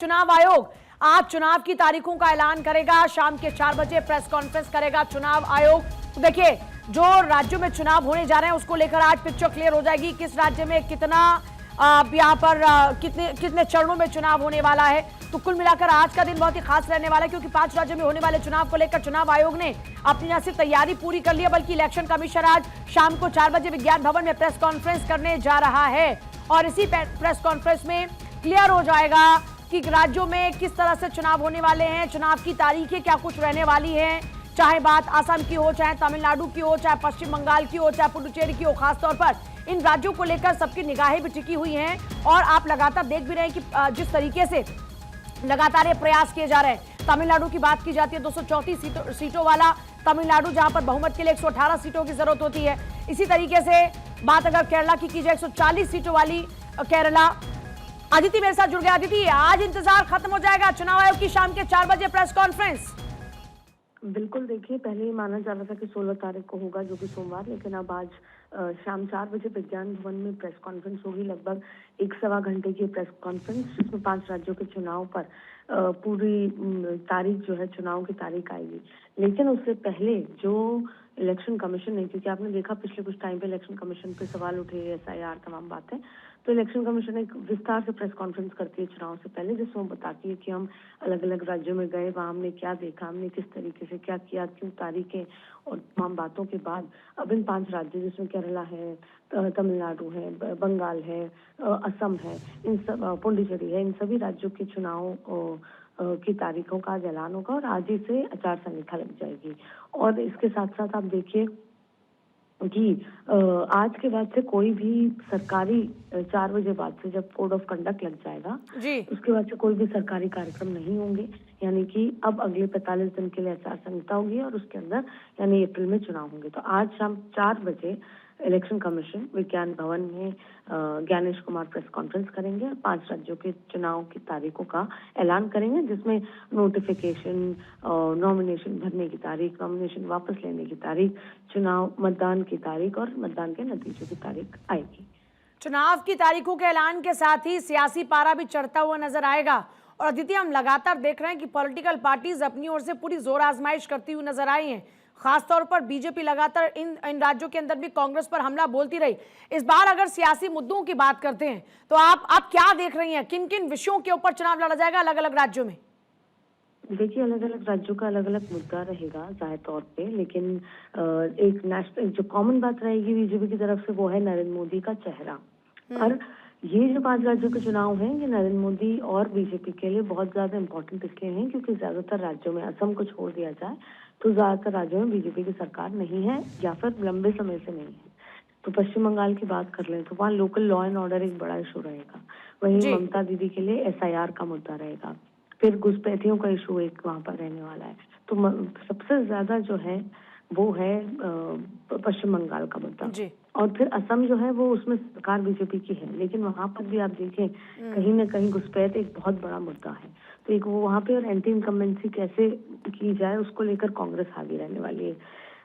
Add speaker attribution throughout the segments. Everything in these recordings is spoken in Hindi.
Speaker 1: चुनाव आयोग आज चुनाव की तारीखों का ऐलान करेगा। शाम के 4 बजे प्रेस कॉन्फ्रेंस करेगा चुनाव आयोग। तो देखिए, जो राज्यों में चुनाव होने जा रहे हैं उसको लेकर आज पिक्चर क्लियर हो जाएगी। किस राज्य में कितना यहाँ पर कितने चरणों में चुनाव होने वाला है। तो कुल मिलाकर आज का दिन बहुत ही खास रहने वाला है, क्योंकि 5 राज्यों में होने वाले चुनाव को लेकर चुनाव आयोग ने अपनी न सिर्फ तैयारी पूरी कर ली है, बल्कि इलेक्शन कमीशन आज शाम को 4 बजे विज्ञान भवन में प्रेस कॉन्फ्रेंस करने जा रहा है। और इसी प्रेस कॉन्फ्रेंस में क्लियर हो जाएगा कि राज्यों में किस तरह से चुनाव होने वाले हैं, चुनाव की तारीखें क्या कुछ रहने वाली हैं। चाहे बात आसाम की हो, चाहे तमिलनाडु की हो, चाहे पश्चिम बंगाल की हो, चाहे पुडुचेरी की हो, खासतौर पर इन राज्यों को लेकर सबकी निगाहें भी टिकी हुई हैं। और आप लगातार देख भी रहे हैं कि जिस तरीके से लगातार ये प्रयास किए जा रहे हैं। तमिलनाडु की बात की जाती है, 234 सीटों वाला तमिलनाडु, जहां पर बहुमत के लिए 118 सीटों की जरूरत होती है। इसी तरीके से बात अगर केरला की जाए, 140 सीटों वाली केरला। अदिति मेरे साथ जुड़ गया। अदिति, आज इंतजार खत्म हो जाएगा चुनाव आयोग की शाम के 4 बजे प्रेस कॉन्फ्रेंस।
Speaker 2: बिल्कुल, देखिए, पहले ये माना जा रहा था कि 16 तारीख को होगा, जो कि सोमवार, लेकिन अब आज शाम 4 बजे विज्ञान भवन में प्रेस कॉन्फ्रेंस होगी। लगभग 1-1.25 घंटे की प्रेस कॉन्फ्रेंस, जिसमें 5 राज्यों के चुनाव पर पूरी तारीख जो है, चुनाव की तारीख आएगी। लेकिन उससे पहले जो इलेक्शन कमीशन ने, क्योंकि आपने देखा पिछले कुछ टाइम पे इलेक्शन कमीशन पे सवाल उठे, SIR तमाम बातें, तो इलेक्शन कमीशन एक विस्तार से प्रेस कॉन्फ्रेंस करती है चुनाव से पहले, जिसमें वो बताती है कि हम अलग अलग राज्यों में गए, वहां हमने क्या देखा, हमने किस तरीके से क्या किया, क्यों तारीखें और तमाम बातों के बाद अब इन 5 राज्यों, जिसमें केरला है, तमिलनाडु है, बंगाल है, असम है, इन सब, पुडुचेरी है, इन सभी राज्यों के चुनाव की तारीखों का आज ऐलान होगा और आज ही से आचार संहिता लग जाएगी। और इसके साथ साथ आप देखिए कि आज के बाद से कोई भी सरकारी 4 बजे बाद से जब कोड ऑफ कंडक्ट लग जाएगा, उसके बाद से कोई भी सरकारी कार्यक्रम नहीं होंगे। यानी कि अब अगले 45 दिन के लिए आचार संहिता होगी और उसके अंदर यानी अप्रैल में चुनाव होंगे। तो आज शाम 4 बजे इलेक्शन कमीशन विज्ञान भवन में ज्ञानेश कुमार प्रेस कॉन्फ्रेंस करेंगे और 5 राज्यों के चुनाव की तारीखों का ऐलान करेंगे, जिसमें नोटिफिकेशन, नॉमिनेशन भरने की तारीख, नॉमिनेशन वापस लेने की तारीख, चुनाव मतदान की तारीख और मतदान के नतीजों की तारीख आएगी।
Speaker 1: चुनाव की तारीखों के ऐलान के साथ ही सियासी पारा भी चढ़ता हुआ नजर आएगा। और अदिति, हम लगातार देख रहे हैं कि पॉलिटिकल पार्टीज अपनी ओर से पूरी जोर आजमाइश करती हुई नजर आई हैं। खासतौर पर बीजेपी लगातार इन राज्यों के अंदर भी कांग्रेस पर हमला बोलती रही। इस बार अगर सियासी मुद्दों की बात करते हैं तो आप क्या देख रही हैं, किन किन विषयों के ऊपर चुनाव लड़ा जाएगा अलग अलग राज्यों में?
Speaker 2: देखिए, अलग अलग राज्यों का अलग अलग मुद्दा रहेगा जाहिर तौर पे, लेकिन एक नेशनल जो कॉमन बात रहेगी बीजेपी की तरफ से, वो है नरेंद्र मोदी का चेहरा। और ये जो 5 राज्यों के चुनाव हैं, ये नरेंद्र मोदी और बीजेपी के लिए बहुत ज्यादा इम्पोर्टेंट इसलिए हैं क्योंकि ज्यादातर राज्यों में, असम को छोड़ दिया जाए तो ज्यादातर राज्यों में बीजेपी की सरकार नहीं है या फिर लंबे समय से नहीं है। तो पश्चिम बंगाल की बात कर लें तो वहाँ लोकल लॉ एंड ऑर्डर एक बड़ा इशू रहेगा। वहीं ममता दीदी के लिए SIR का मुद्दा रहेगा। फिर घुसपैठियों का इशू एक वहां पर रहने वाला है। तो सबसे ज्यादा जो है वो है पश्चिम बंगाल का मुद्दा। और फिर असम जो है वो, उसमें सरकार बीजेपी की है, लेकिन वहां पर भी आप देखें कहीं ना कहीं घुसपैठ एक बहुत बड़ा मुद्दा है। तो एक वो वहां पे, और एंटी इनकम्बेंसी कैसे की जाए उसको लेकर कांग्रेस आगे रहने वाली है।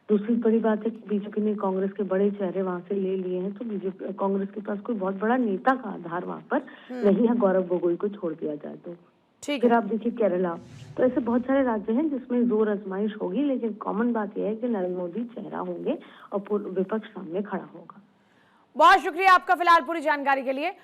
Speaker 2: दूसरी बड़ी बात है कि बीजेपी ने कांग्रेस के बड़े चेहरे वहां से ले लिए हैं, तो बीजेपी, कांग्रेस के पास कोई बहुत बड़ा नेता का आधार वहां पर नहीं है, गौरव गोगोई को छोड़ दिया जाए तो। फिर आप देखिए केरला, तो ऐसे बहुत सारे राज्य हैं जिसमें जोर आजमाइश होगी, लेकिन कॉमन बात यह है कि नरेंद्र मोदी चेहरा होंगे और विपक्ष सामने खड़ा होगा।
Speaker 1: बहुत शुक्रिया आपका फिलहाल पूरी जानकारी के लिए।